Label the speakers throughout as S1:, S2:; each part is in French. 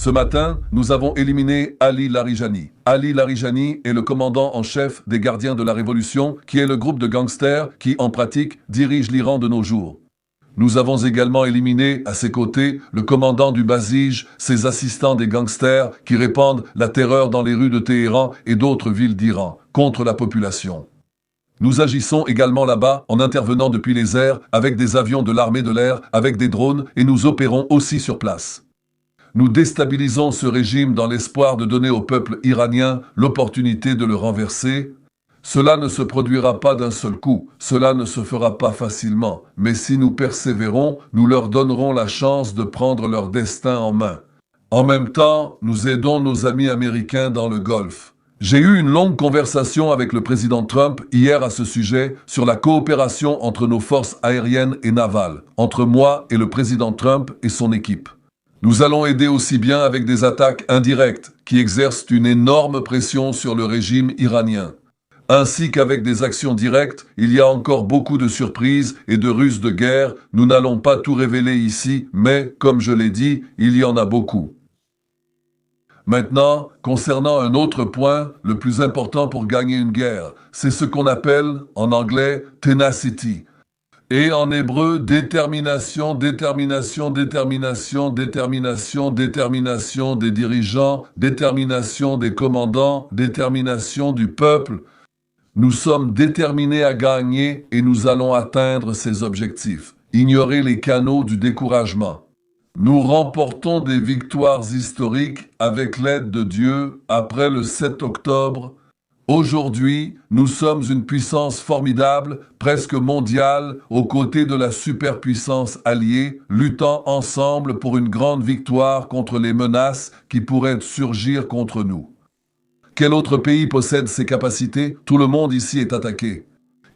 S1: Ce matin, nous avons éliminé Ali Larijani. Ali Larijani est le commandant en chef des Gardiens de la Révolution, qui est le groupe de gangsters qui, en pratique, dirige l'Iran de nos jours. Nous avons également éliminé, à ses côtés, le commandant du Basij, ses assistants des gangsters qui répandent la terreur dans les rues de Téhéran et d'autres villes d'Iran, contre la population. Nous agissons également là-bas en intervenant depuis les airs, avec des avions de l'armée de l'air, avec des drones, et nous opérons aussi sur place. Nous déstabilisons ce régime dans l'espoir de donner au peuple iranien l'opportunité de le renverser. Cela ne se produira pas d'un seul coup, cela ne se fera pas facilement, mais si nous persévérons, nous leur donnerons la chance de prendre leur destin en main. En même temps, nous aidons nos amis américains dans le Golfe. J'ai eu une longue conversation avec le président Trump hier à ce sujet sur la coopération entre nos forces aériennes et navales, entre moi et le président Trump et son équipe. Nous allons aider aussi bien avec des attaques indirectes qui exercent une énorme pression sur le régime iranien, ainsi qu'avec des actions directes. Il y a encore beaucoup de surprises et de ruses de guerre. Nous n'allons pas tout révéler ici, mais, comme je l'ai dit, il y en a beaucoup. Maintenant, concernant un autre point, le plus important pour gagner une guerre, c'est ce qu'on appelle, en anglais, tenacity. Et en hébreu, détermination, détermination, détermination, détermination, détermination des dirigeants, détermination des commandants, détermination du peuple. Nous sommes déterminés à gagner et nous allons atteindre ces objectifs. Ignorez les canaux du découragement. Nous remportons des victoires historiques avec l'aide de Dieu après le 7 octobre. Aujourd'hui, nous sommes une puissance formidable, presque mondiale, aux côtés de la superpuissance alliée, luttant ensemble pour une grande victoire contre les menaces qui pourraient surgir contre nous. Quel autre pays possède ces capacités? Tout le monde ici est attaqué.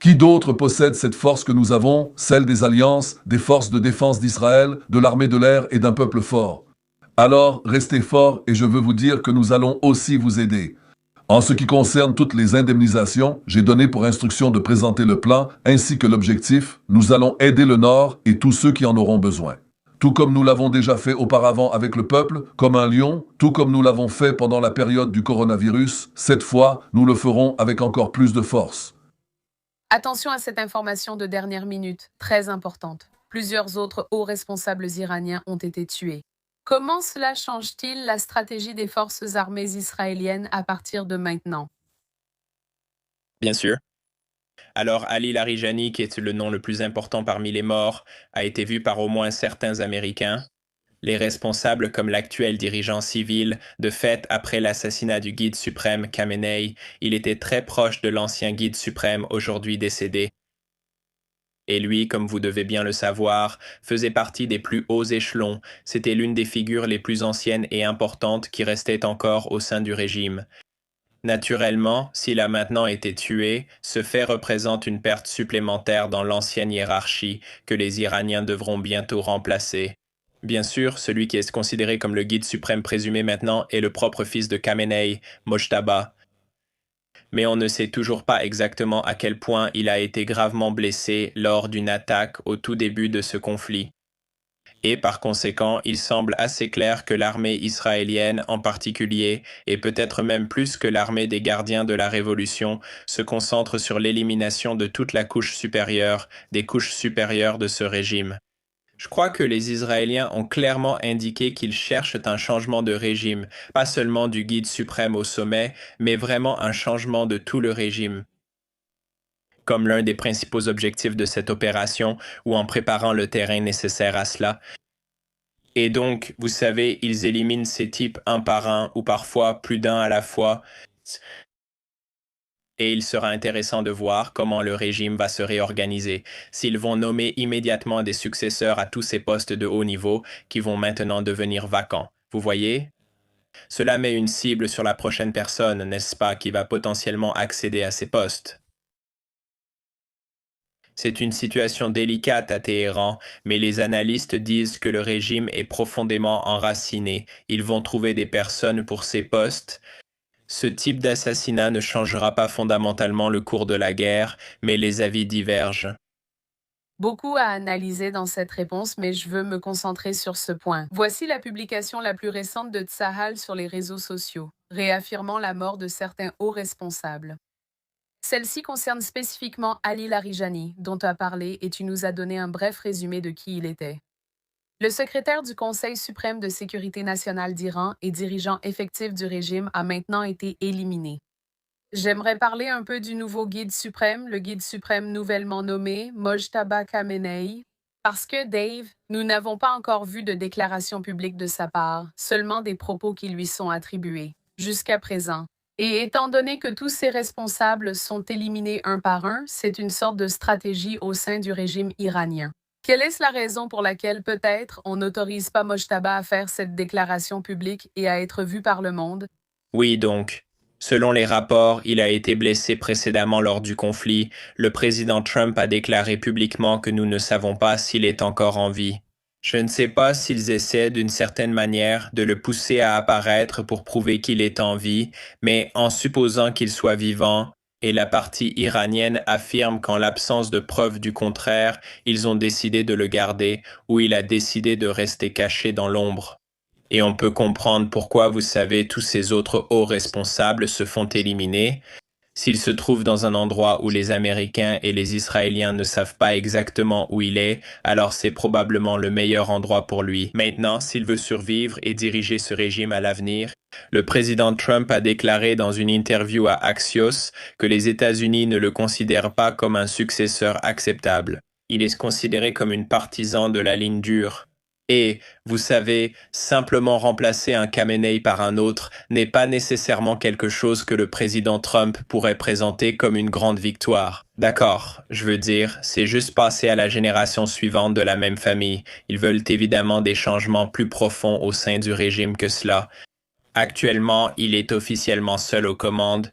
S1: Qui d'autre possède cette force que nous avons, celle des alliances, des forces de défense d'Israël, de l'armée de l'air et d'un peuple fort? Alors, restez forts et je veux vous dire que nous allons aussi vous aider. En ce qui concerne toutes les indemnisations, j'ai donné pour instruction de présenter le plan ainsi que l'objectif. Nous allons aider le Nord et tous ceux qui en auront besoin. Tout comme nous l'avons déjà fait auparavant avec le peuple, comme un lion, tout comme nous l'avons fait pendant la période du coronavirus, cette fois, nous le ferons avec encore plus de force.
S2: Attention à cette information de dernière minute, très importante. Plusieurs autres hauts responsables iraniens ont été tués. Comment cela change-t-il la stratégie des forces armées israéliennes à partir de maintenant?
S3: Bien sûr. Alors Ali Larijani, qui est le nom le plus important parmi les morts, a été vu par au moins certains Américains. Les responsables comme l'actuel dirigeant civil, de fait, après l'assassinat du guide suprême Khamenei, il était très proche de l'ancien guide suprême aujourd'hui décédé. Et lui, comme vous devez bien le savoir, faisait partie des plus hauts échelons. C'était l'une des figures les plus anciennes et importantes qui restaient encore au sein du régime. Naturellement, s'il a maintenant été tué, ce fait représente une perte supplémentaire dans l'ancienne hiérarchie que les Iraniens devront bientôt remplacer. Bien sûr, celui qui est considéré comme le guide suprême présumé maintenant est le propre fils de Khamenei, Mojtaba. Mais on ne sait toujours pas exactement à quel point il a été gravement blessé lors d'une attaque au tout début de ce conflit. Et par conséquent, il semble assez clair que l'armée israélienne en particulier, et peut-être même plus que l'armée des gardiens de la Révolution, se concentre sur l'élimination de toute la couche supérieure, des couches supérieures de ce régime. Je crois que les Israéliens ont clairement indiqué qu'ils cherchent un changement de régime, pas seulement du guide suprême au sommet, mais vraiment un changement de tout le régime. Comme l'un des principaux objectifs de cette opération, ou en préparant le terrain nécessaire à cela. Et donc, vous savez, ils éliminent ces types un par un, ou parfois plus d'un à la fois. Et il sera intéressant de voir comment le régime va se réorganiser, s'ils vont nommer immédiatement des successeurs à tous ces postes de haut niveau qui vont maintenant devenir vacants. Vous voyez? Cela met une cible sur la prochaine personne, n'est-ce pas, qui va potentiellement accéder à ces postes. C'est une situation délicate à Téhéran, mais les analystes disent que le régime est profondément enraciné. Ils vont trouver des personnes pour ces postes. Ce type d'assassinat ne changera pas fondamentalement le cours de la guerre, mais les avis divergent.
S2: Beaucoup à analyser dans cette réponse, mais je veux me concentrer sur ce point. Voici la publication la plus récente de Tsahal sur les réseaux sociaux, réaffirmant la mort de certains hauts responsables. Celle-ci concerne spécifiquement Ali Larijani, dont tu as parlé et tu nous as donné un bref résumé de qui il était. Le secrétaire du Conseil suprême de sécurité nationale d'Iran et dirigeant effectif du régime a maintenant été éliminé. J'aimerais parler un peu du nouveau guide suprême, le guide suprême nouvellement nommé Mojtaba Khamenei, parce que Dave, nous n'avons pas encore vu de déclaration publique de sa part, seulement des propos qui lui sont attribués, jusqu'à présent. Et étant donné que tous ces responsables sont éliminés un par un, c'est une sorte de stratégie au sein du régime iranien. Quelle est la raison pour laquelle peut-être on n'autorise pas Mojtaba à faire cette déclaration publique et à être vu par le monde?
S3: Oui, donc, selon les rapports, il a été blessé précédemment lors du conflit. Le président Trump a déclaré publiquement que nous ne savons pas s'il est encore en vie. Je ne sais pas s'ils essaient d'une certaine manière de le pousser à apparaître pour prouver qu'il est en vie, mais en supposant qu'il soit vivant, et la partie iranienne affirme qu'en l'absence de preuves du contraire, ils ont décidé de le garder, ou il a décidé de rester caché dans l'ombre. Et on peut comprendre pourquoi, vous savez, tous ces autres hauts responsables se font éliminer. S'il se trouve dans un endroit où les Américains et les Israéliens ne savent pas exactement où il est, alors c'est probablement le meilleur endroit pour lui. Maintenant, s'il veut survivre et diriger ce régime à l'avenir, le président Trump a déclaré dans une interview à Axios que les États-Unis ne le considèrent pas comme un successeur acceptable. Il est considéré comme une partisan de la ligne dure. Et, vous savez, simplement remplacer un Khamenei par un autre n'est pas nécessairement quelque chose que le président Trump pourrait présenter comme une grande victoire. D'accord, je veux dire, c'est juste passer à la génération suivante de la même famille. Ils veulent évidemment des changements plus profonds au sein du régime que cela. Actuellement, il est officiellement seul aux commandes.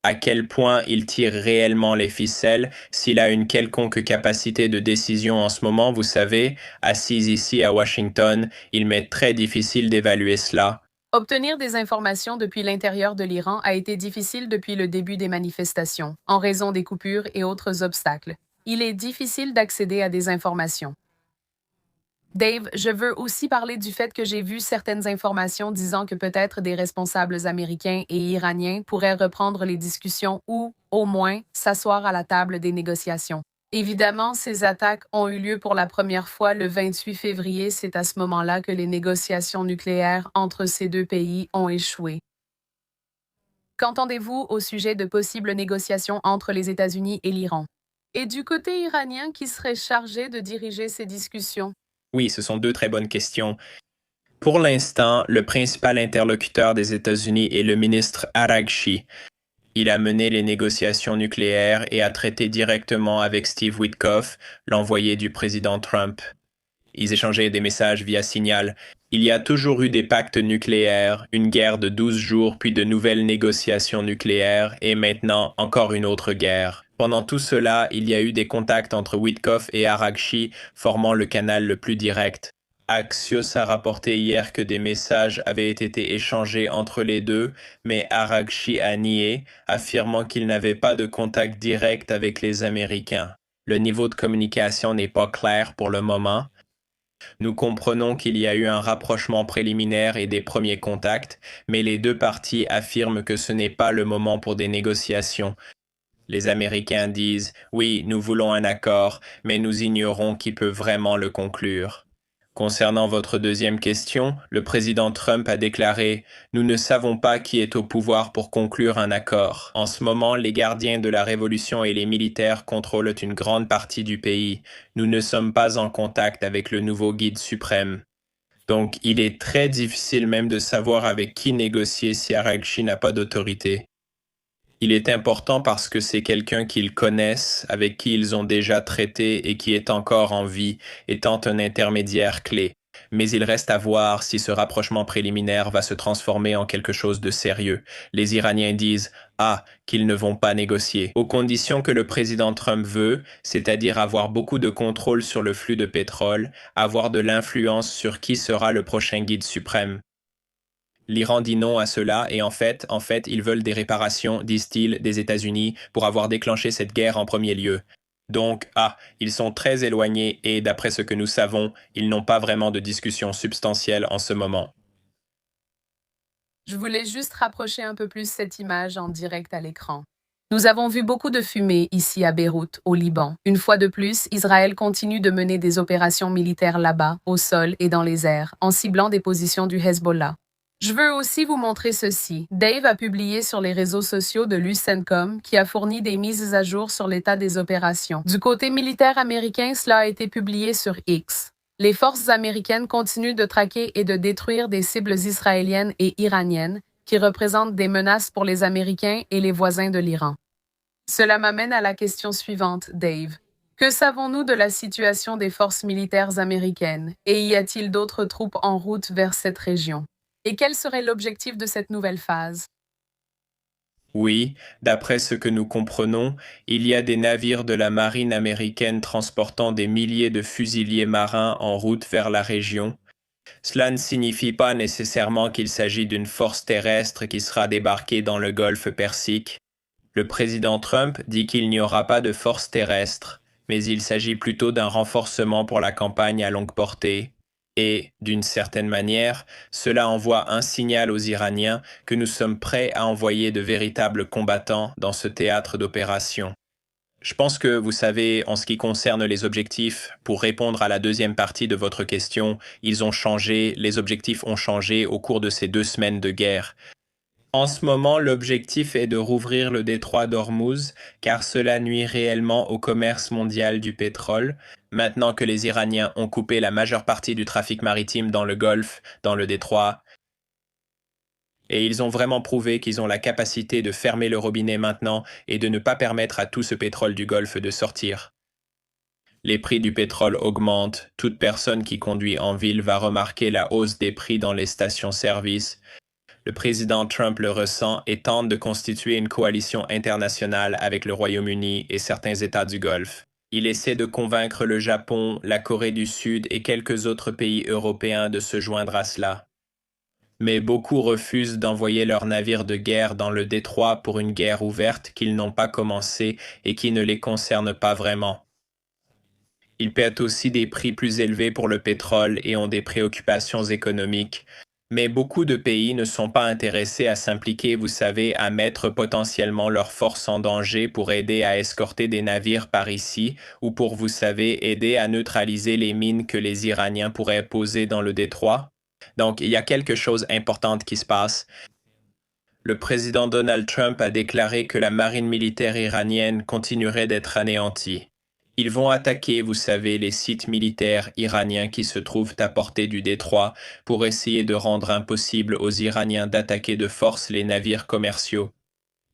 S3: À quel point il tire réellement les ficelles, s'il a une quelconque capacité de décision en ce moment, vous savez, assis ici à Washington, il m'est très difficile d'évaluer cela.
S2: Obtenir des informations depuis l'intérieur de l'Iran a été difficile depuis le début des manifestations, en raison des coupures et autres obstacles. Il est difficile d'accéder à des informations. Dave, je veux aussi parler du fait que j'ai vu certaines informations disant que peut-être des responsables américains et iraniens pourraient reprendre les discussions ou, au moins, s'asseoir à la table des négociations. Évidemment, ces attaques ont eu lieu pour la première fois le 28 février. C'est à ce moment-là que les négociations nucléaires entre ces deux pays ont échoué. Qu'entendez-vous au sujet de possibles négociations entre les États-Unis et l'Iran? Et du côté iranien, qui serait chargé de diriger ces discussions?
S3: Oui, ce sont deux très bonnes questions. Pour l'instant, le principal interlocuteur des États-Unis est le ministre Araghchi. Il a mené les négociations nucléaires et a traité directement avec Steve Witkoff, l'envoyé du président Trump. Ils échangeaient des messages via signal. Il y a toujours eu des pactes nucléaires, une guerre de 12 jours, puis de nouvelles négociations nucléaires, et maintenant encore une autre guerre. Pendant tout cela, il y a eu des contacts entre Witkoff et Araghchi, formant le canal le plus direct. Axios a rapporté hier que des messages avaient été échangés entre les deux, mais Araghchi a nié, affirmant qu'il n'avait pas de contact direct avec les Américains. Le niveau de communication n'est pas clair pour le moment. Nous comprenons qu'il y a eu un rapprochement préliminaire et des premiers contacts, mais les deux parties affirment que ce n'est pas le moment pour des négociations. Les Américains disent « Oui, nous voulons un accord, mais nous ignorons qui peut vraiment le conclure ». Concernant votre deuxième question, le président Trump a déclaré « Nous ne savons pas qui est au pouvoir pour conclure un accord. En ce moment, les gardiens de la révolution et les militaires contrôlent une grande partie du pays. Nous ne sommes pas en contact avec le nouveau guide suprême. » Donc, il est très difficile même de savoir avec qui négocier si Araghchi n'a pas d'autorité. Il est important parce que c'est quelqu'un qu'ils connaissent, avec qui ils ont déjà traité et qui est encore en vie, étant un intermédiaire clé. Mais il reste à voir si ce rapprochement préliminaire va se transformer en quelque chose de sérieux. Les Iraniens disent « Ah, qu'ils ne vont pas négocier », aux conditions que le président Trump veut, c'est-à-dire avoir beaucoup de contrôle sur le flux de pétrole, avoir de l'influence sur qui sera le prochain guide suprême. L'Iran dit non à cela et en fait, ils veulent des réparations, disent-ils, des États-Unis pour avoir déclenché cette guerre en premier lieu. Donc, ils sont très éloignés et d'après ce que nous savons, ils n'ont pas vraiment de discussion substantielle en ce moment.
S2: Je voulais juste rapprocher un peu plus cette image en direct à l'écran. Nous avons vu beaucoup de fumée ici à Beyrouth, au Liban. Une fois de plus, Israël continue de mener des opérations militaires là-bas, au sol et dans les airs, en ciblant des positions du Hezbollah. Je veux aussi vous montrer ceci. Dave a publié sur les réseaux sociaux de l'UCENTCOM qui a fourni des mises à jour sur l'état des opérations. Du côté militaire américain, cela a été publié sur X. Les forces américaines continuent de traquer et de détruire des cibles israéliennes et iraniennes qui représentent des menaces pour les Américains et les voisins de l'Iran. Cela m'amène à la question suivante, Dave. Que savons-nous de la situation des forces militaires américaines et y a-t-il d'autres troupes en route vers cette région? Et quel serait l'objectif de cette nouvelle phase?
S3: Oui, d'après ce que nous comprenons, il y a des navires de la marine américaine transportant des milliers de fusiliers marins en route vers la région. Cela ne signifie pas nécessairement qu'il s'agit d'une force terrestre qui sera débarquée dans le golfe Persique. Le président Trump dit qu'il n'y aura pas de force terrestre, mais il s'agit plutôt d'un renforcement pour la campagne à longue portée. Et, d'une certaine manière, cela envoie un signal aux Iraniens que nous sommes prêts à envoyer de véritables combattants dans ce théâtre d'opération. Je pense que vous savez, en ce qui concerne les objectifs, pour répondre à la deuxième partie de votre question, ils ont changé, les objectifs ont changé au cours de ces 2 semaines de guerre. En ce moment, l'objectif est de rouvrir le détroit d'Ormuz, car cela nuit réellement au commerce mondial du pétrole. Maintenant que les Iraniens ont coupé la majeure partie du trafic maritime dans le Golfe, dans le détroit, et ils ont vraiment prouvé qu'ils ont la capacité de fermer le robinet maintenant et de ne pas permettre à tout ce pétrole du Golfe de sortir. Les prix du pétrole augmentent, toute personne qui conduit en ville va remarquer la hausse des prix dans les stations-service. Le président Trump le ressent et tente de constituer une coalition internationale avec le Royaume-Uni et certains États du Golfe. Il essaie de convaincre le Japon, la Corée du Sud et quelques autres pays européens de se joindre à cela. Mais beaucoup refusent d'envoyer leurs navires de guerre dans le détroit pour une guerre ouverte qu'ils n'ont pas commencée et qui ne les concerne pas vraiment. Ils paient aussi des prix plus élevés pour le pétrole et ont des préoccupations économiques. Mais beaucoup de pays ne sont pas intéressés à s'impliquer, vous savez, à mettre potentiellement leurs forces en danger pour aider à escorter des navires par ici, ou pour, vous savez, aider à neutraliser les mines que les Iraniens pourraient poser dans le détroit. Donc, il y a quelque chose d'important qui se passe. Le président Donald Trump a déclaré que la marine militaire iranienne continuerait d'être anéantie. Ils vont attaquer, vous savez, les sites militaires iraniens qui se trouvent à portée du détroit pour essayer de rendre impossible aux Iraniens d'attaquer de force les navires commerciaux.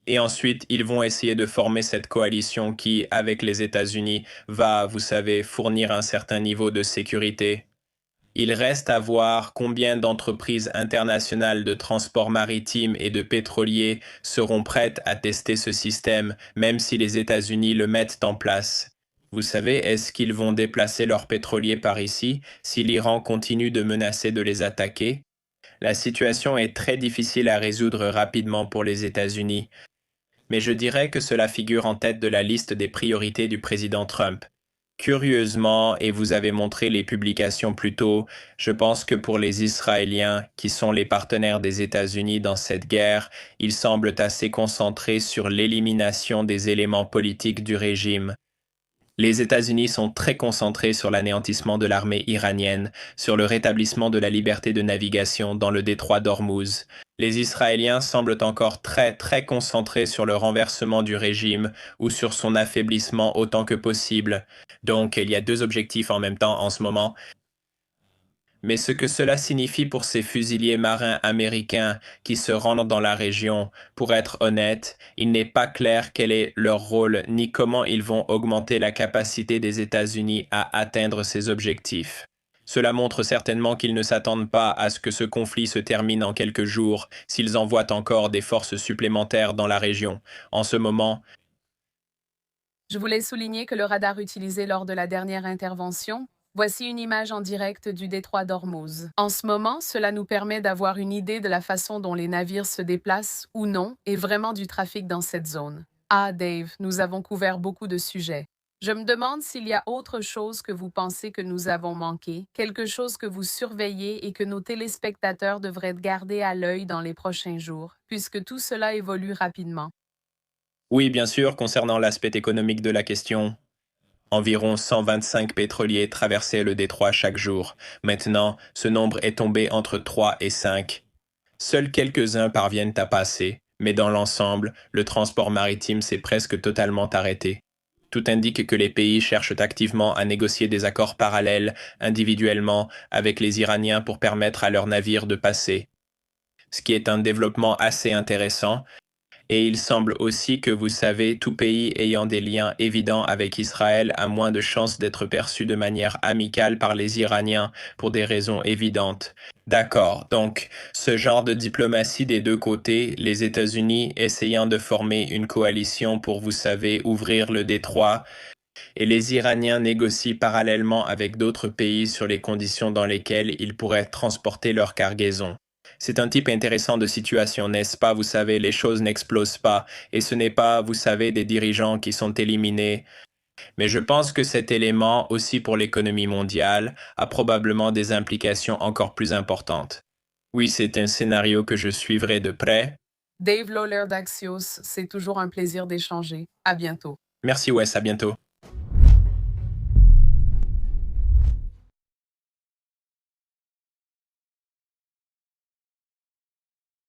S3: Et ensuite, ils vont essayer de former cette coalition qui, avec les États-Unis, va, vous savez, fournir un certain niveau de sécurité. Il reste à voir combien d'entreprises internationales de transport maritime et de pétroliers seront prêtes à tester ce système, même si les États-Unis le mettent en place. Vous savez, est-ce qu'ils vont déplacer leurs pétroliers par ici si l'Iran continue de menacer de les attaquer? La situation est très difficile à résoudre rapidement pour les États-Unis, mais je dirais que cela figure en tête de la liste des priorités du président Trump. Curieusement, et vous avez montré les publications plus tôt, je pense que pour les Israéliens, qui sont les partenaires des États-Unis dans cette guerre, ils semblent assez concentrés sur l'élimination des éléments politiques du régime. Les États-Unis sont très concentrés sur l'anéantissement de l'armée iranienne, sur le rétablissement de la liberté de navigation dans le détroit d'Ormuz. Les Israéliens semblent encore très concentrés sur le renversement du régime ou sur son affaiblissement autant que possible. Donc il y a deux objectifs en même temps en ce moment. Mais ce que cela signifie pour ces fusiliers marins américains qui se rendent dans la région, pour être honnête, il n'est pas clair quel est leur rôle ni comment ils vont augmenter la capacité des États-Unis à atteindre ces objectifs. Cela montre certainement qu'ils ne s'attendent pas à ce que ce conflit se termine en quelques jours s'ils envoient encore des forces supplémentaires dans la région. En ce moment,
S2: Je voulais souligner que le radar utilisé lors de la dernière intervention, voici une image en direct du détroit d'Ormuz. En ce moment, cela nous permet d'avoir une idée de la façon dont les navires se déplacent ou non et vraiment du trafic dans cette zone. Ah, Dave, nous avons couvert beaucoup de sujets. Je me demande s'il y a autre chose que vous pensez que nous avons manqué, quelque chose que vous surveillez et que nos téléspectateurs devraient garder à l'œil dans les prochains jours, puisque tout cela évolue rapidement.
S3: Oui, bien sûr, concernant l'aspect économique de la question, environ 125 pétroliers traversaient le détroit chaque jour. Maintenant, ce nombre est tombé entre 3 et 5. Seuls quelques-uns parviennent à passer, mais dans l'ensemble, le transport maritime s'est presque totalement arrêté. Tout indique que les pays cherchent activement à négocier des accords parallèles, individuellement, avec les Iraniens pour permettre à leurs navires de passer, ce qui est un développement assez intéressant. Et il semble aussi que vous savez, tout pays ayant des liens évidents avec Israël a moins de chances d'être perçu de manière amicale par les Iraniens pour des raisons évidentes. D'accord, donc ce genre de diplomatie des deux côtés, les États-Unis essayant de former une coalition pour, vous savez, ouvrir le détroit, et les Iraniens négocient parallèlement avec d'autres pays sur les conditions dans lesquelles ils pourraient transporter leur cargaison. C'est un type intéressant de situation, n'est-ce pas? Vous savez, les choses n'explosent pas, et ce n'est pas, vous savez, des dirigeants qui sont éliminés. Mais je pense que cet élément, aussi pour l'économie mondiale, a probablement des implications encore plus importantes. Oui, c'est un scénario que je suivrai de près.
S2: Dave Lawler d'Axios, c'est toujours un plaisir d'échanger. À bientôt.
S3: Merci Wes, à bientôt.